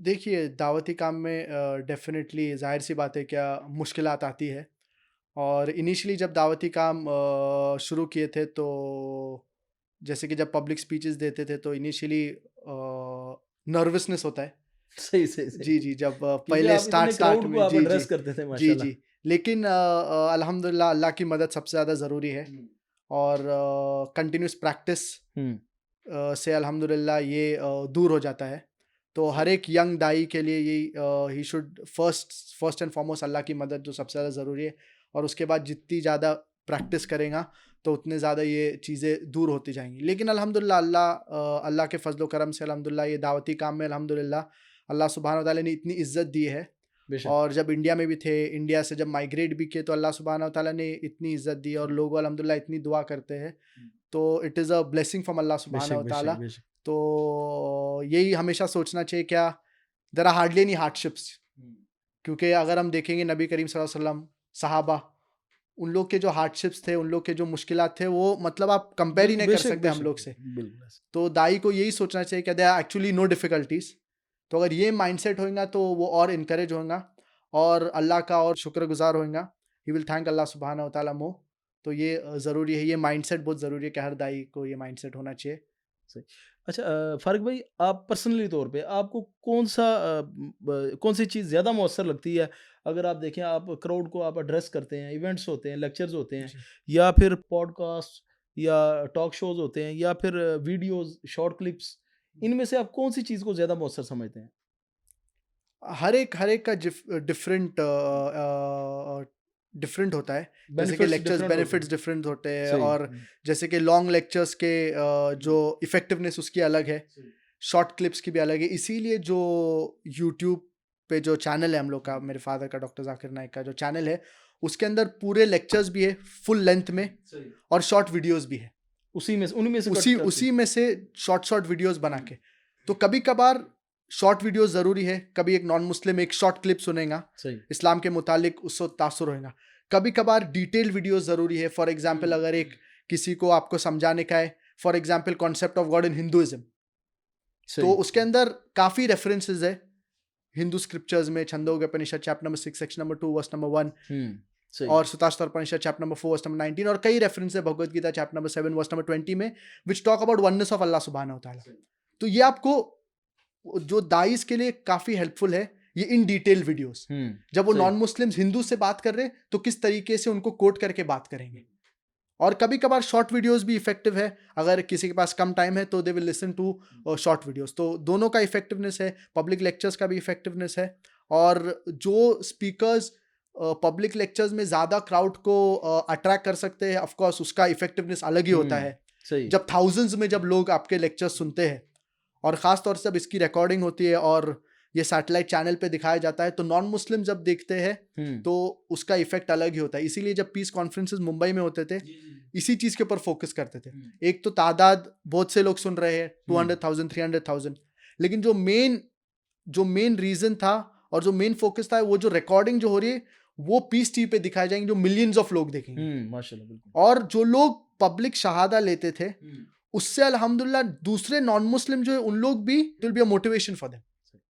देखिए, दावती काम में डेफ़िनेटली ज़ाहिर-सी बात है क्या मुश्किलात आती है। और इनिशियली जब दावती काम शुरू किए थे तो जैसे कि जब पब्लिक स्पीचेस देते थे तो इनिशियली नर्वसनेस होता है। सही, सही, सही। जी, जी, जब क्योंकि पहले आप स्टार्ट इतने स्टार्ट क्राउड को में आप जी, जी। एड्रेस करते थे जी, माशाल्लाह। जी। लेकिन अल्हम्दुलिल्लाह अल्लाह की मदद सबसे ज़्यादा ज़रूरी है। हुँ। और कंटिन्यूअस प्रैक्टिस हुँ, से अल्हम्दुलिल्लाह ये दूर हो जाता है। तो हर सही। एक यंग दाई के लिए यही he should first and foremost Allah की मदद जो सबसे ज़्यादा ज़रूरी है। और उसके बाद जितनी ज़्यादा प्रैक्टिस करेगा तो उतने ज़्यादा ये चीज़ें दूर होती जाएँगी। लेकिन अल्हम्दुलिल्लाह अल्लाह के फ़ज़्ल व करम से अल्हम्दुलिल्लाह ये दावती काम में अल्हम्दुलिल्लाह अल्लाह सुब्हानहू व तआला ने इतनी इज़्ज़त दी है। बेशक। और जब इंडिया में भी थे, इंडिया से जब माइग्रेट भी किए तो अल्लाह सुब्हानहू व तआला ने इतनी इज़्ज़त दी और हुँ, लोग अल्हम्दुलिल्लाह इतनी दुआ करते हैं। हुँ। तो it is a blessing from Allah बेशक, सुब्हानहू व बेशक, तआला। बेशक। तो यही हमेशा सोचना चाहिए क्या there are hardly any hardships. हुँ। क्योंकि अगर हम देखेंगे नबी करीम सल्लल्लाहु अलैहि वसल्लम, सहाबा, उन लोग के जो हार्डशिप्स थे, उन लोग के जो मुश्किलात थे, वो मतलब आप कंपेयर ही नहीं कर बेशक, सकते हम बेशक। लोग से। बिल्कुल ऐसा। तो दाई को यही सोचना चाहिए कि there are actually no difficulties. तो अगर ये माइंडसेट होएगा तो वो और इनकरेज होएगा और अल्लाह का और शुक्रगुजार होएगा। ही विल थैंक अल्लाह सुब्हानहू व तआला मोर। तो ये ज़रूरी है, ये माइंडसेट बहुत ज़रूरी है कि हर दाई को ये माइंडसेट होना चाहिए। सही। अच्छा, फ़ारूक भाई, आप पर्सनली तौर पे आपको कौन-सा कौन-सी चीज़ ज़्यादा मौसर लगती है? अगर आप देखें, आप क्राउड को आप एड्रेस करते हैं, इवेंट्स होते हैं, लेक्चर्स होते हैं, जी। या फिर पॉडकास्ट या टॉक शोज़ होते हैं, या फिर वीडियोज़, शॉर्ट क्लिप्स, इनमें से आप कौन-सी चीज़ को ज़्यादा मौसर समझते हैं? हर एक का डिफरेंट होता है। जैसे कि बेनिफिट्स लेक्चर्स डिफरेंट होते बेनिफिट्स हैं। डिफरेंट होते हैं। सही। और जैसे कि लॉन्ग लेक्चर्स के हुँ। जो इफ़ेक्टिवनेस उसकी अलग है, सही। शॉर्ट क्लिप्स की भी अलग है। इसीलिए जो यूट्यूब पे जो चैनल है हम लोग का, हुँ। मेरे फादर का, डॉक्टर ज़ाकिर नाइक का जो चैनल है, उसके अंदर पूरे लेक्चर्स भी है, फुल लेंथ में, सही। और शॉर्ट वीडियोज़ भी है। उसी में से उन्हीं में से कट उसी करके। उसी में से शॉर्ट शॉर्ट वीडियोस बना हुँ। के। तो कभी-कभार शॉर्ट वीडियोस ज़रूरी है, कभी एक नॉन मुस्लिम एक शॉर्ट क्लिप सुनेगा, सही। इस्लाम के मुतालिक उससे तासुर होएगा। कभी-कभार डिटेल्ड वीडियोस ज़रूरी है। फॉर एग्ज़ाम्पल हुँ। अगर एक किसी को आपको समझाने का है, for example concept of God in Hinduism, तो सही। उसके अंदर काफ़ी रेफरेंसेस है हिंदू स्क्रिप्चर्स में, Chandogya Upanishad chapter number 6 section number 2 verse number 1, हुँ। सही। और Shvetashvatara Upanishad chapter number 4 verse number 19, और कई रेफरेंस है Bhagavad Gita chapter number 7 verse number 20 में, which talk about oneness of Allah सुब्हानहू व तआला। सही। तो ये आपको जो दाइस के लिए काफ़ी हेल्पफुल है, ये इन डिटेल वीडियोस। हुँ। जब वो सही। नॉन मुस्लिम्स हिंदू से बात कर रहे हैं, तो किस तरीके से उनको कोट करके बात करेंगे। और कभी-कभार शॉर्ट वीडियोस भी इफ़ेक्टिव है। अगर किसी के पास कम टाइम है तो they will listen to short videos. तो दोनों का इफ़ेक्टिवनेस है, पब्लिक लेक्चर्स का भी इफ़ेक्टिवनेस है। और जो स्पीकर्स पब्लिक लेक्चर्स में ज़्यादा क्राउड को अट्रैक्ट कर सकते हैं, ऑफ कोर्स उसका इफ़ेक्टिवनेस अलग ही होता हुँ। है। सही। जब थाउज़ेंड्स में जब लोग आपके लेक्चर्स सुनते हैं, और ख़ास तौर से जब इसकी रिकॉर्डिंग होती है और ये सैटेलाइट चैनल पे दिखाया जाता है, तो नॉन मुस्लिम जब देखते हैं हुँ। तो उसका इफ़ेक्ट अलग ही होता है। इसीलिए जब पीस कॉन्फ्रेंसेस मुंबई में होते थे, जी, जी। इसी चीज़ के ऊपर फ़ोकस करते थे। हुँ। एक तो तादाद बहुत से लोग सुन रहे हैं, हुँ। 200,000 300,000, लेकिन जो मेन रीज़न था और जो मेन फ़ोकस था, वो जो रिकॉर्डिंग जो हो रही है, वो पीस टीवी पे दिखाई जाएँगी, जो मिलियंस ऑफ लोग देखेंगे। हुँ, माशाल्लाह, बिल्कुल। और जो लोग पब्लिक शहादा लेते थे, हुँ। उससे अल्हम्दुलिल्लाह दूसरे नॉन मुस्लिम जो है, उन लोग भी it will be a motivation for them.